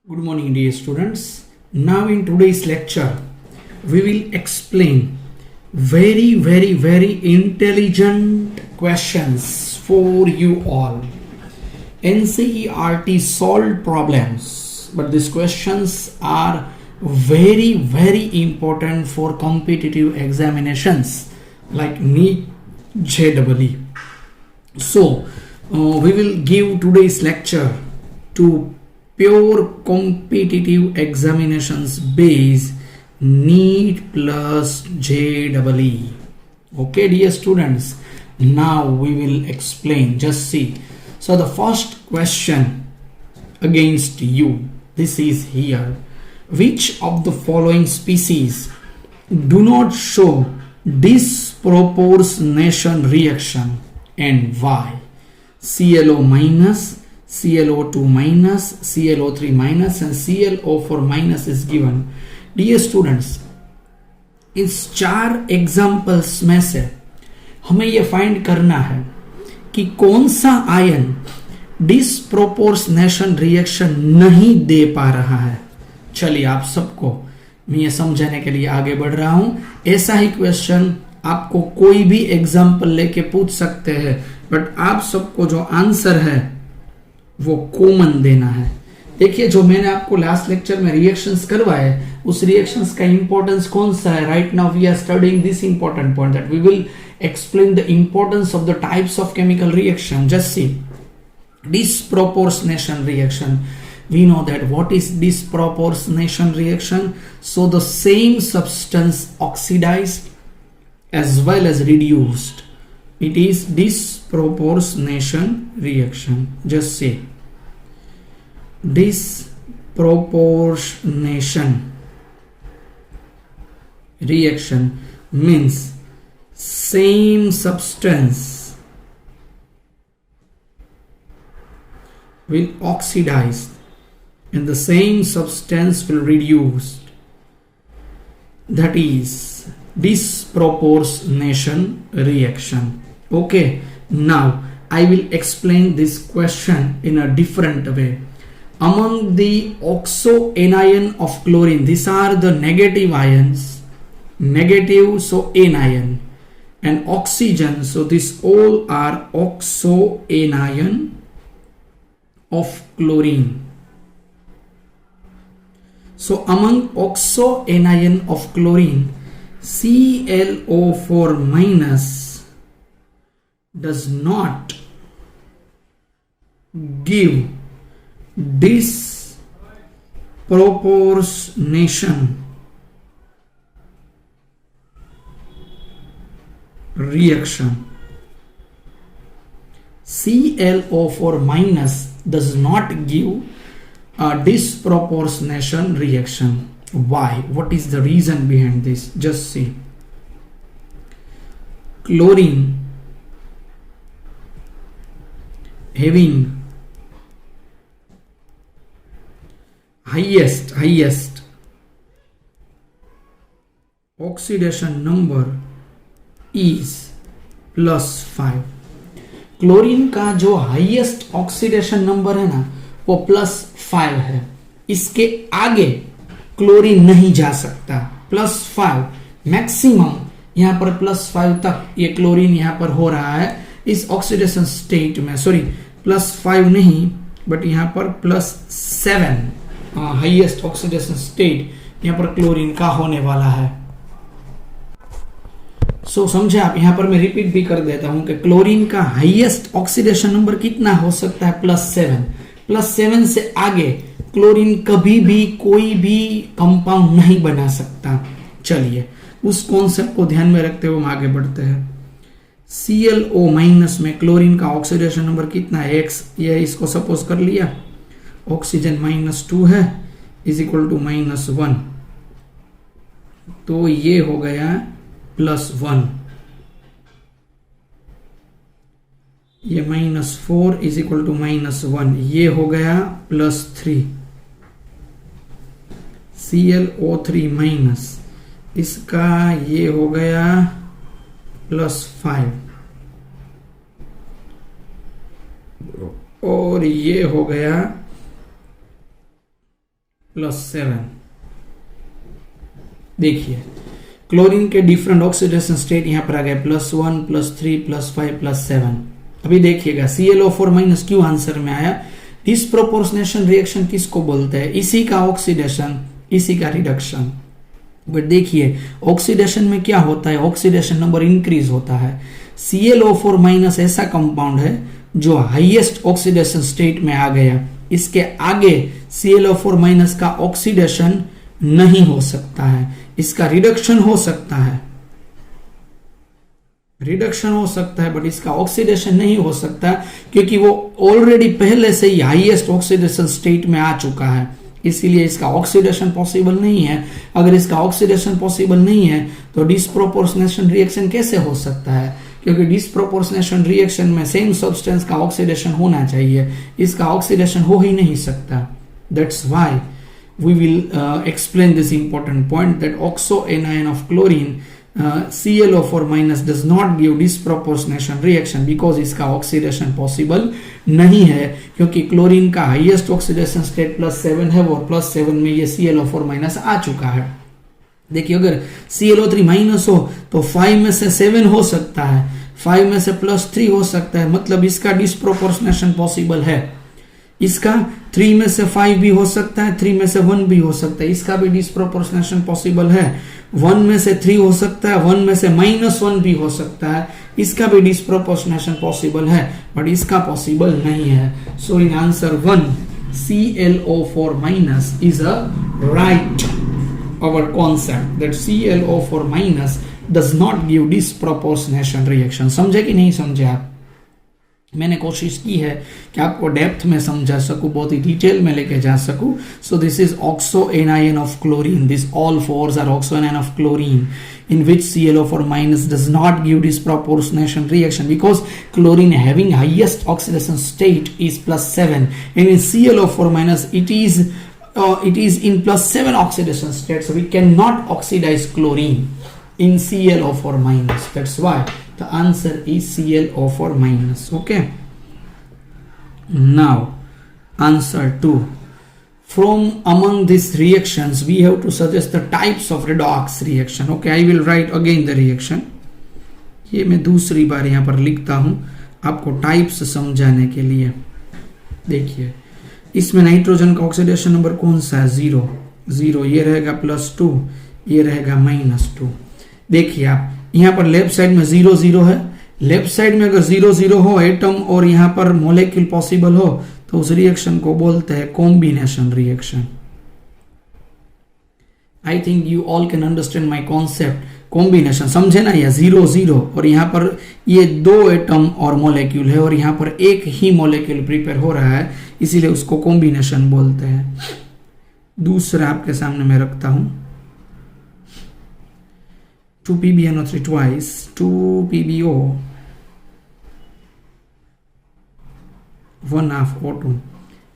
Good morning, dear students. Now, in today's lecture, we will explain very intelligent questions for you all. NCERT solved problems, but these questions are very important for competitive examinations like NEET, JEE. So, we will give today's lecture to pure competitive examinations base NEET plus JEE. Okay, dear students, now we will explain. Just see. So the first question against you, this is here. Which of the following species do not show disproportionation reaction and why? ClO minus, ClO2 minus, ClO3 minus and ClO4 minus is given. Dear students, इस 4 examples में से हमें यह find करना है कि कौन सा आयन डिसप्रोपोर्शनेशन रिएक्शन नहीं दे पा रहा है. चलिए, आप सबको मैं ये समझाने के लिए आगे बढ़ रहा हूं. ऐसा ही क्वेश्चन आपको कोई भी एग्जाम्पल लेके पूछ सकते हैं, बट आप सबको जो आंसर है वो कॉमन देना है. देखिए, जो मैंने आपको लास्ट लेक्चर में रिएक्शंस करवाए, उस रिएक्शंस का इंपॉर्टेंस कौन सा है? Right now we are studying this important point that we will explain the importance of the types of chemical reaction. Just see, disproportionation reaction. We know that what is disproportionation reaction. So the same substance oxidized as well as reduced, it is disproportionation reaction. Just say disproportionation reaction means same substance will oxidize and the same substance will reduce. That is disproportionation reaction. Okay, now I will explain this question in a different way. Among the oxo anion of chlorine, these are the negative ions, negative, so anion, and oxygen, so these all are oxo anion of chlorine. So among oxo anion of chlorine, ClO4 minus does not give disproportionation reaction. ClO4 minus does not give a disproportionation reaction. Why? What is the reason behind this? Just see. Chlorine having highest oxidation number is +5. Chlorine का जो highest oxidation number है ना, वो +5 है. इसके आगे chlorine नहीं जा सकता. +5 मैक्सिमम, यहां पर +5 तक ये क्लोरीन यहां पर हो रहा है इस ऑक्सीडेशन स्टेट में. सॉरी, +5 नहीं, बट यहां पर +7 हाईएस्ट ऑक्सीडेशन स्टेट यहां पर क्लोरीन का होने वाला है. सो समझे आप? यहां पर मैं रिपीट भी कर देता हूं कि क्लोरीन का हाईएस्ट ऑक्सीडेशन नंबर कितना हो सकता है? +7. +7 से आगे क्लोरीन कभी भी कोई भी कंपाउंड नहीं बना सकता. चलिए, उस कॉन्सेप्ट को ध्यान में रखते हुए हम आगे बढ़ते हैं. ClO माइनस में क्लोरीन का ऑक्सीडेशन नंबर कितना है? X. ये इसको सपोज कर लिया. ऑक्सीजन -2 है इज इक्वल टू -1, तो ये हो गया +1. ये -4 इज इक्वल टू -1, ये हो गया +3. ClO3 माइनस, इसका ये हो गया +5 और ये हो गया +7। देखिए क्लोरीन के डिफरेंट ऑक्सीडेशन स्टेट यहां पर आ गए +1 +3 +5 +7। अभी देखिएगा ClO4- क्यों आंसर में आया? डिसप्रोपोर्शनेशन रिएक्शन किसको बोलते हैं? इसी का ऑक्सीडेशन, इसी का रिडक्शन। बट देखिए ऑक्सीडेशन में क्या होता है, ऑक्सीडेशन नंबर इंक्रीज होता है। ClO4- ऐसा कंपाउंड है जो हाईएस्ट ऑक्सीडेशन स्टेट में आ गया, इसके आगे ClO4- का ऑक्सीडेशन नहीं हो सकता है, इसका रिडक्शन हो सकता है, रिडक्शन हो सकता है, बट इसका ऑक्सीडेशन नहीं हो सकता क्योंकि वो ऑलरेडी पहले से ही हाईएस्ट ऑक्सीडेशन स्टेट में आ चुका है, इसीलिए इसका ऑक्सीडेशन पॉसिबल नहीं है। अगर इसका ऑक्सीडेशन पॉसिबल नहीं है तो डिसप्रोपोर्शनेशन रिएक्शन कैसे हो सकता है? क्योंकि डिसप्रोपोर्शनेशन रिएक्शन में सेम सब्सटेंस का ऑक्सीडेशन होना चाहिए, इसका ऑक्सीडेशन हो ही नहीं सकता। That's why we will explain this important point that oxo anion of chlorine ClO4- does not give disproportionation reaction because इसका ऑक्सीडेशन पॉसिबल नहीं है, क्योंकि क्लोरीन का हाईएस्ट ऑक्सीडेशन स्टेट +7 है, और +7 में ये ClO4- आ चुका है। देखिए अगर ClO3- हो तो 5 में से 7 हो सकता है, 5 में से +3 हो सकता है, मतलब इसका डिसप्रोपोर्शनेशन पॉसिबल है। इसका 3 में से 5 भी हो सकता है, 3 में से 1 भी हो सकता है, इसका भी डिसप्रोपोर्शनेशन पॉसिबल है। 1 में से 3 हो सकता है, 1 में से -1 भी हो सकता है, इसका भी डिसप्रोपोर्शनेशन पॉसिबल है, बट इसका पॉसिबल नहीं है। So in answer 1 ClO4- is a right our concept that ClO4- does not give disproportionation reaction। समझे कि नहीं समझे आप? मैंने कोशिश की है कि आपको डेप्थ में समझा सकूं, बहुत ही डिटेल में लेके जा सकूं। So this is oxo anion of chlorine, this all fours are oxo anion of chlorine in which ClO4- does not give disproportionation reaction because chlorine having highest oxidation state is +7, and in ClO4- it is in +7 oxidation state, so we cannot oxidize chlorine in ClO4-. That's why the answer is ClO4-. Okay, now answer 2. From among these reactions we have to suggest the types of redox reaction. Okay, I will write again the reaction. ये मैं दूसरी बार यहाँ पर लिखता हूँ आपको types समझाने के लिए। देखिए इसमें नाइट्रोजन का ऑक्सीडेशन नंबर कौन सा है? 0, ये रहेगा +2, ये रहेगा -2। देखिए आप यहाँ पर लेफ्ट साइड में 0 0 है, लेफ्ट साइड में अगर 0 0 हो एटम और यहाँ पर मॉलिक्यूल पॉसिबल हो तो उस रिएक्शन को बोलते हैं combination reaction. I think you all can understand my concept. Combination समझे ना, या 0 0 और यहाँ पर ये 2 एटम और मॉलिक्यूल है और यहाँ पर एक ही मॉलिक्यूल प्रिपेयर हो रहा है, इसीलिए उसको कॉम्बिनेशन बोलते हैं। दूसरा आपके सामने मैं रखता हूं 2PbNO3 twice 2PbO 1/2 O2।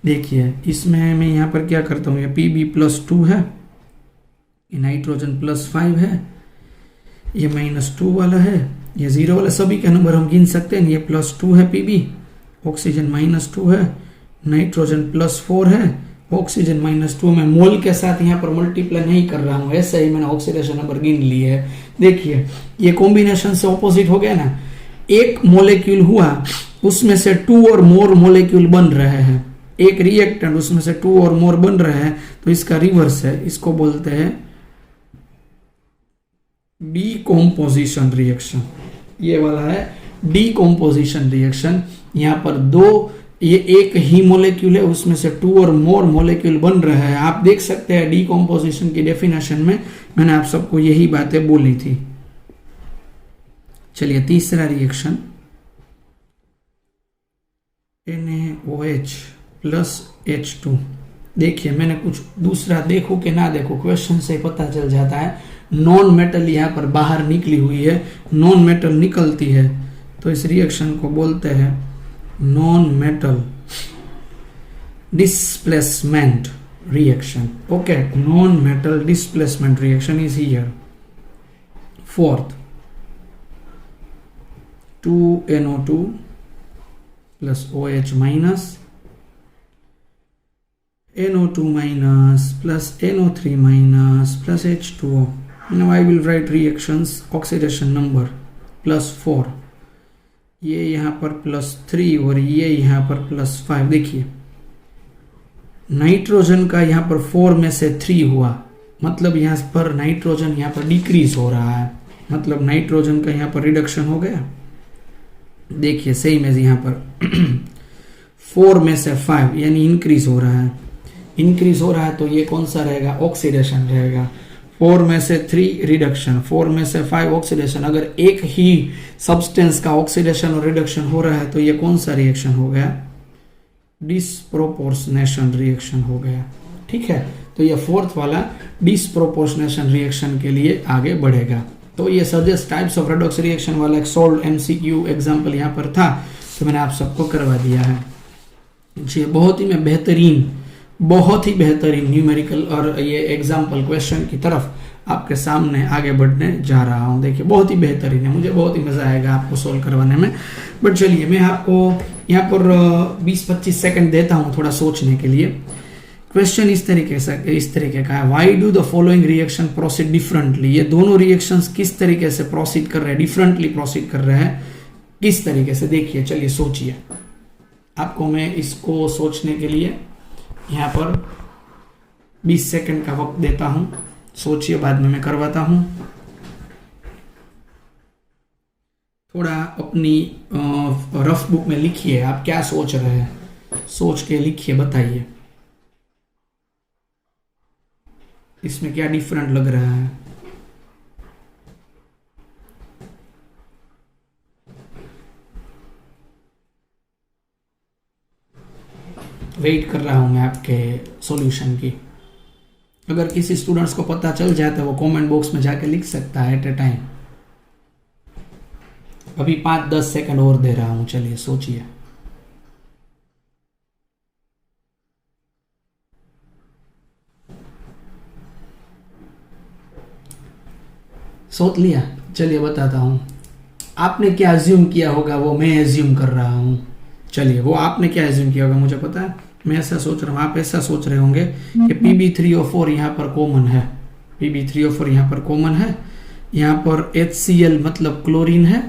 देखिए इसमें मैं यहाँ पर क्या करता हूँ, ये Pb+2 है, ये नाइट्रोजन +5 है, ये -2 वाला है, ये 0 वाला, सभी का नंबर हम गिन सकते हैं। ये +2 है Pb, ऑक्सीजन -2 है, नाइट्रोजन +4 है, ऑक्सीजन -2 में मोल के साथ यहाँ पर मल्टीप्लाई नहीं कर रहा हूँ, ऐसे ही मैंने ऑक्सीडेशन नंबर गिन लिए है। देखिए ये कॉम्बिनेशन से ऑपोजिट हो गया ना, एक मॉलिक्यूल हुआ उसमें से 2 और मोर मॉलिक्यूल बन रहे हैं, एक रिएक्टेंट उसमें से 2 और मोर बन रहे हैं, तो इसका रिवर्स है, इसको बोलते हैं डीकॉम्पोजिशन रिएक्शन। ये वाला है डीकॉम्पोजिशन रिएक्शन। यहाँ पर ये एक ही मॉलिक्यूल है, उसमें से 2 और मोर मॉलिक्यूल बन रहे हैं। आप देख सकते हैं डीकॉम्पोजिशन की डेफिनेशन में मैंने आप सबको यही बातें बोली थी। चलिए तीसरा रिएक्शन NaOH + H2। देखिए मैंने कुछ दूसरा, देखो कि ना देखो क्वेश्चन से पता चल जाता है। नॉन मेटल यहाँ पर बाहर निकली हुई है, नॉन मेटल निकलती है तो इस रिएक्शन को बोलते हैं non metal displacement reaction. Okay, non metal displacement reaction is here. Fourth 2NO2 + OH- NO2 minus plus NO3 minus plus H2O. Now I will write reactions oxidation number +4, ये यहाँ पर +3 और ये यहाँ पर +5। देखिए नाइट्रोजन का यहाँ पर 4 में से 3 हुआ, मतलब यहाँ पर नाइट्रोजन यहाँ पर डिक्रीज हो रहा है, मतलब नाइट्रोजन का यहाँ पर रिडक्शन हो गया। देखिए सेम एज यहाँ पर 4 में से 5 यानी इंक्रीज हो रहा है, इंक्रीज हो रहा है तो ये कौन सा रहेगा, ऑक्सीडेशन रहेगा। 4 में से 3 रिडक्शन, 4 में से 5 ऑक्सीडेशन। अगर एक ही सब्सटेंस का ऑक्सीडेशन और रिडक्शन हो रहा है तो ये कौन सा रिएक्शन हो गया, डिसप्रोपोर्शनेशन रिएक्शन हो गया। ठीक है, तो ये फोर्थ वाला डिसप्रोपोर्शनेशन रिएक्शन के लिए आगे बढ़ेगा। तो ये suggest types of redox reaction वाला एक सॉल्व एमसीक्यू एग्जांपल यहाँ पर था, तो मैंने आप सबको करवा दिया है जी। बहुत ही मैं बेहतरीन, बहुत ही बेहतरीन न्यूमेरिकल और ये एग्जाम्पल क्वेश्चन की तरफ आपके सामने आगे बढ़ने जा रहा हूँ। देखिए बहुत ही बेहतरीन है, मुझे बहुत ही मजा आएगा आपको सोल्व करवाने में। बट चलिए मैं आपको यहाँ पर 20-25 सेकंड देता हूँ थोड़ा सोचने के लिए। क्वेश्चन इस तरीके का है, why do the following reaction proceed differently. ये दोनों रिएक्शंस किस तरीके से प्रोसीड कर रहे हैं, डिफरेंटली प्रोसीड कर रहे हैं, किस तरीके से। देखिए चलिए सोचिए, आपको मैं इसको सोचने के लिए यहाँ पर 20 सेकंड का वक्त देता हूं, सोचिए, बाद में मैं करवाता हूं। थोड़ा अपनी रफ बुक में लिखिए आप क्या सोच रहे हैं, सोच के लिखिए, बताइए इसमें क्या डिफरेंट लग रहा है। वेट कर रहा हूं मैं आपके सॉल्यूशन की। अगर किसी स्टूडेंट्स को पता चल जाए तो वो कमेंट बॉक्स में जाके लिख सकता है एट ए टाइम। अभी 5-10 सेकंड और दे रहा हूं, चलिए सोचिए। सोच लिया, चलिए बताता हूं। आपने क्या अज्यूम किया होगा वो मैं अज्यूम कर रहा हूं। चलिए वो आपने क्या अज्यूम किया होगा मुझे पता है, मैं ऐसा सोच रहा हूँ, आप ऐसा सोच रहे होंगे कि Pb3O4 यहाँ पर कॉमन है, Pb3O4 यहाँ पर कॉमन है, यहाँ पर HCl मतलब क्लोरीन है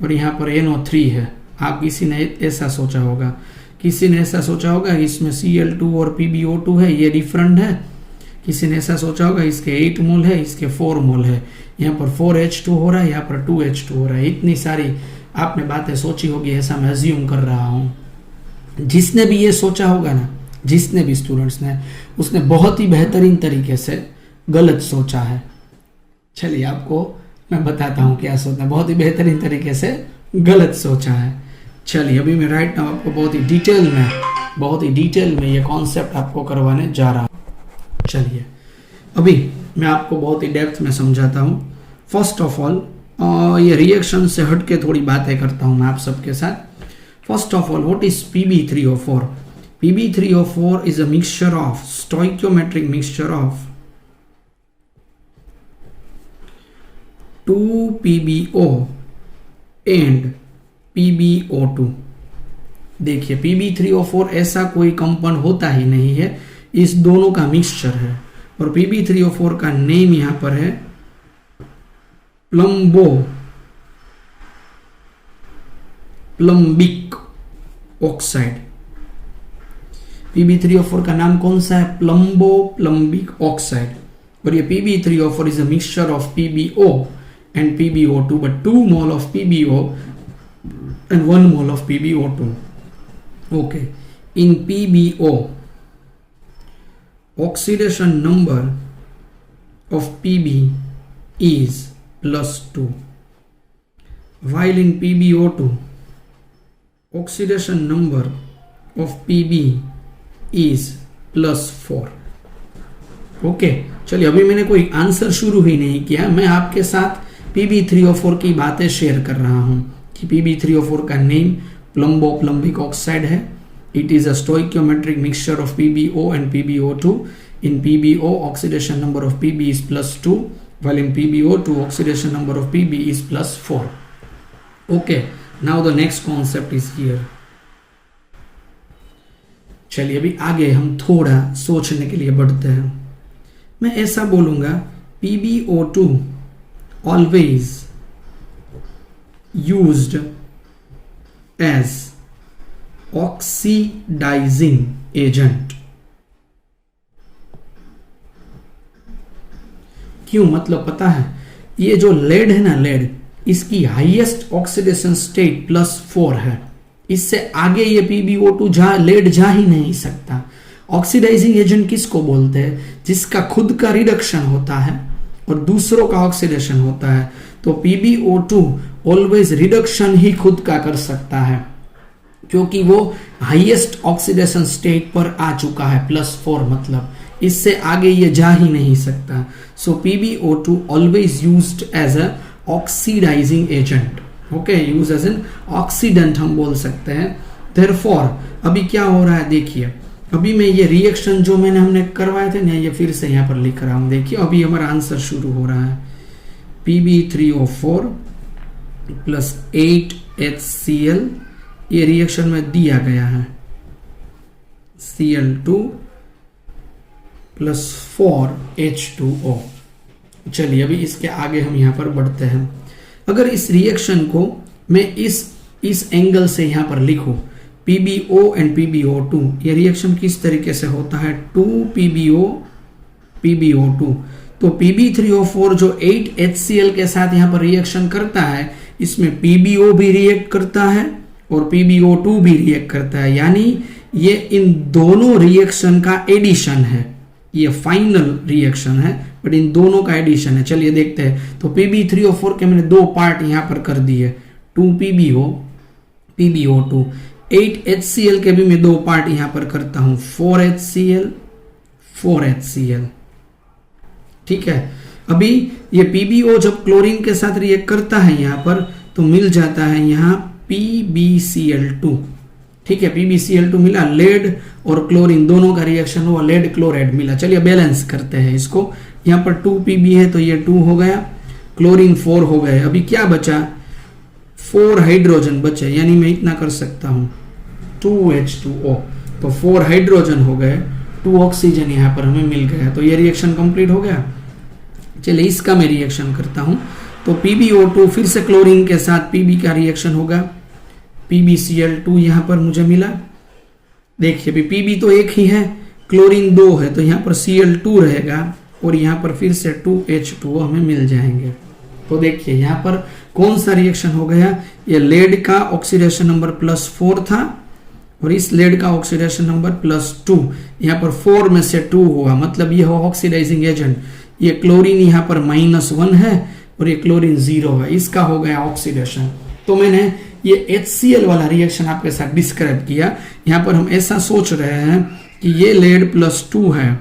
और यहाँ पर NO3 है। आप किसी ने ऐसा सोचा होगा, किसी ने ऐसा सोचा होगा इसमें Cl2 और PbO2 है, ये डिफरेंट है। किसी ने ऐसा सोचा होगा इसके 8 मोल है, इसके 4 मोल है, यहाँ पर 4H2 हो रहा है, यहाँ पर 2H2 हो रहा है। इतनी सारी आपने बातें सोची होगी, ऐसा मैं अज्यूम कर रहा हूं। जिसने भी ये सोचा होगा ना, जिसने भी स्टूडेंट्स ने, उसने बहुत ही बेहतरीन तरीके से गलत सोचा है। चलिए आपको मैं बताता हूं क्या सोचना, बहुत ही बेहतरीन तरीके से गलत सोचा है। चलिए अभी मैं राइट नाउ आपको बहुत ही डिटेल में ये कॉन्सेप्ट आपको करवाने जा रहा हूं। चलिए अभी मैं आपको बहुत ही डेप्थ में समझाता हूं। फर्स्ट ऑफ ऑल ये रिएक्शन से हटके थोड़ी बातें करता हूं मैं आप सबके साथ। First of all, what is Pb3O4? Pb3O4 is a mixture of, stoichiometric mixture of 2PbO and PbO2। देखिए Pb3O4 ऐसा कोई कंपाउंड होता ही नहीं है, इस दोनों का मिक्सचर है। और Pb3O4 का नेम यहां पर है प्लम्बिक ऑक्साइड। Pb3O4 का नाम कौन सा है, प्लम्बिक ऑक्साइड। और ये Pb3O4 is a mixture of PbO and PbO2, but 2 mole of PbO and 1 mole of PbO2। Okay, in PbO oxidation number of Pb is +2, while in PbO2 oxidation number of Pb is +4। Okay, चलिए अभी मैंने कोई answer शुरू ही नहीं किया, मैं आपके साथ Pb3O4 की बातें शेयर कर रहा हूं कि Pb3O4 का नेम प्लम्बिक ऑक्साइड है। It is a stoichiometric mixture of PbO and PbO2. In PbO, oxidation number of Pb is +2, while in PbO2, oxidation number of Pb is +4. Okay, now the next concept is here. चलिए अभी आगे हम थोड़ा सोचने के लिए बढ़ते हैं। मैं ऐसा बोलूंगा PbO2 always used as oxidising agent. क्यों, मतलब पता है, ये जो लेड है ना, लेड, इसकी हाईएस्ट ऑक्सीडेशन स्टेट +4 है। इससे आगे ये PbO2 लेड जा ही नहीं सकता। ऑक्सीडाइजिंग एजेंट किसको बोलते हैं? जिसका खुद का रिडक्शन होता है और दूसरों का ऑक्सीडेशन होता है। तो PbO2 ऑलवेज रिडक्शन ही खुद का कर सकता है, क्योंकि वो हाईएस्ट ऑक्सीडेशन स्टेट पर आ चुका है +4, मतलब इससे आगे ये जा ही नहीं सकता। So PbO2 always used as a oxidising agent. Okay, use as an oxidant हम बोल सकते हैं। देयरफॉर अभी क्या हो रहा है देखिए, अभी मैं ये रिएक्शन जो हमने करवाए थे ना, ये फिर से यहाँ पर लिख रहा हूं। देखिए अभी हमारा आंसर शुरू हो रहा है। Pb3O4 + 8HCl, ये रिएक्शन में दिया गया है। Cl2 + 4H2O। चलिए अभी इसके आगे हम यहाँ पर बढ़ते हैं। अगर इस रिएक्शन को मैं इस एंगल से यहाँ पर लिखूं, PbO एंड PbO2, ये रिएक्शन किस तरीके से होता है? 2PbO PbO2। तो Pb3O4 जो 8HCl के साथ यहाँ पर रिएक्शन करता है, इसमें PbO भी रिएक्ट करता है और PbO2 भी रिएक्ट करता है, यानी ये इन दोनों रिएक्शन का एडिशन है। ये फाइनल रिएक्शन है बट इन दोनों का एडिशन है। चलिए देखते हैं। तो Pb3O4 के मैंने दो पार्ट यहां पर कर दिए, 2PbO PbO2। 8HCl के भी मैं दो पार्ट यहां पर करता हूं, 4HCl। ठीक है, अभी ये PbO जब क्लोरीन के साथ रिएक्ट करता है यहां पर, तो मिल जाता है यहां PbCl2। ठीक है, PbCl2 मिला, लेड और क्लोरीन दोनों का रिएक्शन हुआ, लेड क्लोराइड मिला। चलिए बैलेंस करते हैं इसको। यहां पर 2Pb है तो ये 2 हो गया, क्लोरीन 4 हो गए। अभी क्या बचा? 4 हाइड्रोजन बचे, यानी मैं इतना कर सकता हूं 2H2O। तो 4 हाइड्रोजन हो गए, 2 ऑक्सीजन यहां पर हमें मिल गया। तो ये रिएक्शन कंप्लीट हो गया। चलिए इसका मैं रिएक्शन करता हूं। तो PbO2 फिर से क्लोरीन के साथ Pb का रिएक्शन होगा, PbCl2 यहां पर मुझे मिला। देखिए अभी Pb तो एक ही है, क्लोरीन 2 है, तो यहां पर Cl2 रहेगा और यहां पर फिर से 2H2O हमें मिल जाएंगे। तो देखिए यहां पर कौन सा रिएक्शन हो गया? ये लेड का ऑक्सीडेशन नंबर +4 था और इस लेड का ऑक्सीडेशन नंबर +2। यहां पर 4 में से 2 हुआ, मतलब ये हो ऑक्सीडाइजिंग एजेंट। ये क्लोरीन यहां पर -1 है और ये क्लोरीन 0 है, इसका हो गया ऑक्सीडेशन। तो मैंने ये HCl वाला रिएक्शन आपके साथ डिस्क्राइब किया। यहां पर हम ऐसा सोच रहे हैं कि ये लेड +2 है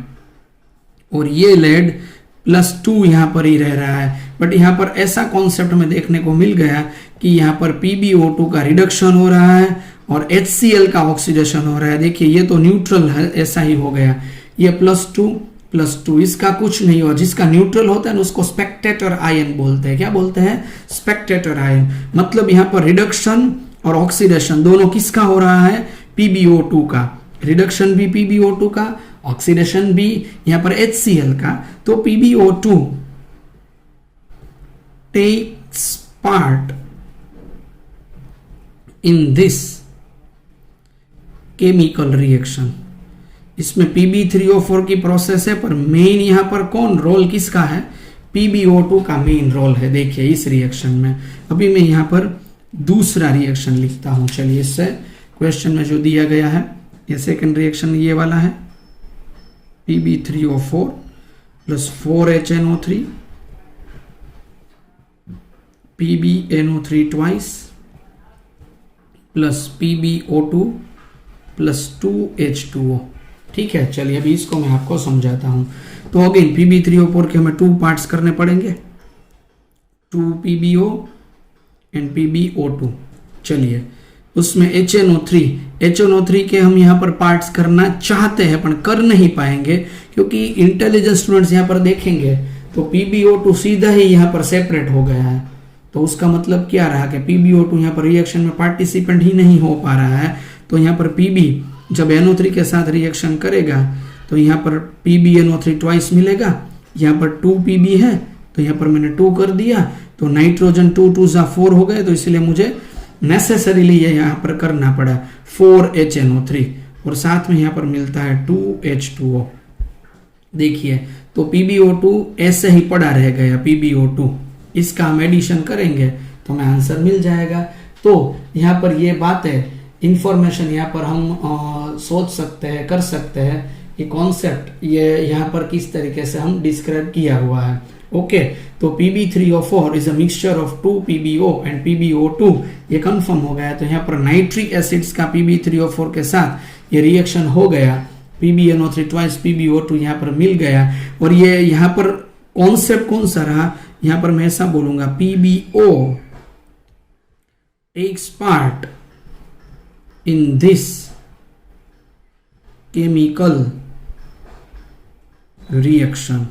और ये लेड +2 यहां पर ही रह रहा है, बट यहां पर ऐसा कॉन्सेप्ट में देखने को मिल गया कि यहां पर PbO2 का रिडक्शन हो रहा है और HCl का ऑक्सीडेशन हो रहा है। देखिए ये तो न्यूट्रल है, ऐसा ही हो गया। ये +2 इसका कुछ नहीं हुआ। जिसका न्यूट्रल होता है ना उसको स्पेक्टेटर आयन बोलते हैं। क्या बोलते हैं? Spectator ion. मतलब यहां पर रिडक्शन और ऑक्सीडेशन दोनों किसका हो रहा है? PbO2 का। रिडक्शन भी PbO2 का, ऑक्सीडेशन भी यहां पर HCl का। तो PbO2 takes part in this chemical reaction। इसमें Pb3O4 की प्रोसेस है, पर मेन यहां पर कौन रोल किसका है? PbO2 का मेन रोल है। देखिए इस रिएक्शन में अभी मैं यहां पर दूसरा रिएक्शन लिखता हूं। चलिए इससे क्वेश्चन में जो दिया गया है, ये सेकंड रिएक्शन ये वाला है, Pb3O4 + 4HNO3 PbNO3 twice + PbO2 + 2H2O। ठीक है, चलिए अभी इसको मैं आपको समझाता हूं। तो अगेन Pb3O4 के हमें 2 पार्ट्स करने पड़ेंगे, 2PbO एंड PbO2। चलिए उसमें HNO3 के हम यहाँ पर पार्ट्स करना चाहते हैं पर कर नहीं पाएंगे, क्योंकि इंटेलिजेंट स्टूडेंट्स यहाँ पर देखेंगे तो PbO2 सीधा ही यहाँ पर सेपरेट हो गया है। तो उसका मतलब क्या रहा कि PbO2 यहाँ पर रिएक्शन में पार्टिसिपेंट ही नहीं हो पा रहा है। तो यहाँ पर Pb जब NO3 के साथ रिएक्शन करेगा तो यहाँ पर PbNO3 ट्वाइस मिलेगा, यहाँ पर 2Pb है तो यहाँ पर मैंने 2 कर दिया, तो नाइट्रोजन 2 2 4 हो गए, तो इसलिए मुझे नेसेसरीली ये यहाँ पर करना पड़ा 4HNO3 और साथ में यहाँ पर मिलता है 2H2O। देखिए तो PbO2 ऐसे ही पड़ा रह गया PbO2, इसका हम एडिशन करेंगे तो हमें आंसर मिल जाएगा। तो यहाँ पर ये बात है, इंफॉर्मेशन यहाँ पर हम सोच सकते हैं, कर सकते हैं, ये कॉन्सेप्ट ये यहाँ पर किस तरीके से हम डिस्क्राइब किया हुआ है। ओके, तो Pb3O4 is a mixture of 2PbO and PbO2, ये कंफर्म हो गया। तो यहाँ पर नाइट्रिक एसिड्स का Pb3O4 के साथ ये रिएक्शन हो गया, PbNO3 ट्वाइस PbO2 यहाँ पर मिल गया। और ये यहाँ पर कॉन्सेप्ट कौन सा रहा, यहाँ पर मैं ऐसा बोलूंगा PbO takes part in this chemical reaction.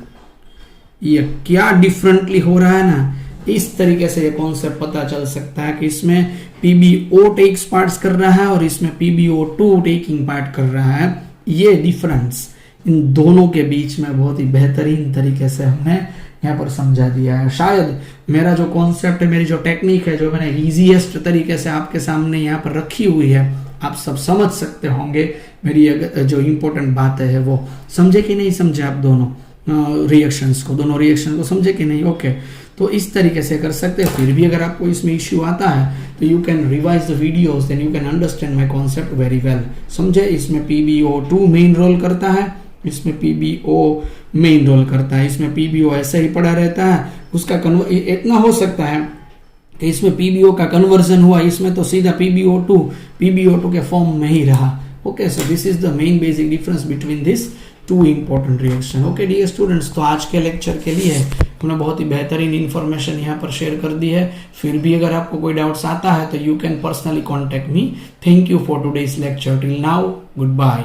ये क्या डिफरेंटली हो रहा है ना, इस तरीके से ये कॉन्सेप्ट पता चल सकता है कि इसमें PbO टेक्स पार्ट्स कर रहा है और इसमें PbO2 टेकिंग पार्ट कर रहा है। ये डिफरेंस इन दोनों के बीच में बहुत ही बेहतरीन तरीके से हमने यहाँ पर समझा दिया है। शायद मेरा जो कॉन्सेप्ट है, मेरी जो टेक्निक है, जो मैंने इजीएस्ट तरीके से आपके सामने यहाँ पर रखी हुई है, आप सब समझ सकते होंगे। मेरी जो इम्पोर्टेंट बात है वो समझे कि नहीं समझे आप दोनों रिएक्शंस को, दोनों रिएक्शन को समझे कि नहीं। ओके, तो इस तरीके से कर सकते हैं। फिर भी अगर आपको इसमें इश्यू आता है तो you can revise the videos, then you can understand my concept very well. समझे, इसमें PbO2 मेन रोल करता है, इसमें PbO मेन रोल करता है, इसमें PbO ऐसे ही पड़ा रहता है। उसका इतना हो सकता है कि इसमें PbO का कन्वर्जन हुआ, इसमें तो सीधा PbO2 के फॉर्म में ही रहा। Okay, so this is the main basic difference between this two important reaction. Okay dear students, तो आज के लेक्चर के लिए हमने बहुत ही बेहतरीन इंफॉर्मेशन यहाँ पर शेयर कर दी है। फिर भी अगर आपको कोई डाउट्स आता है तो you can personally contact me. Thank you for today's lecture. Till now, good bye.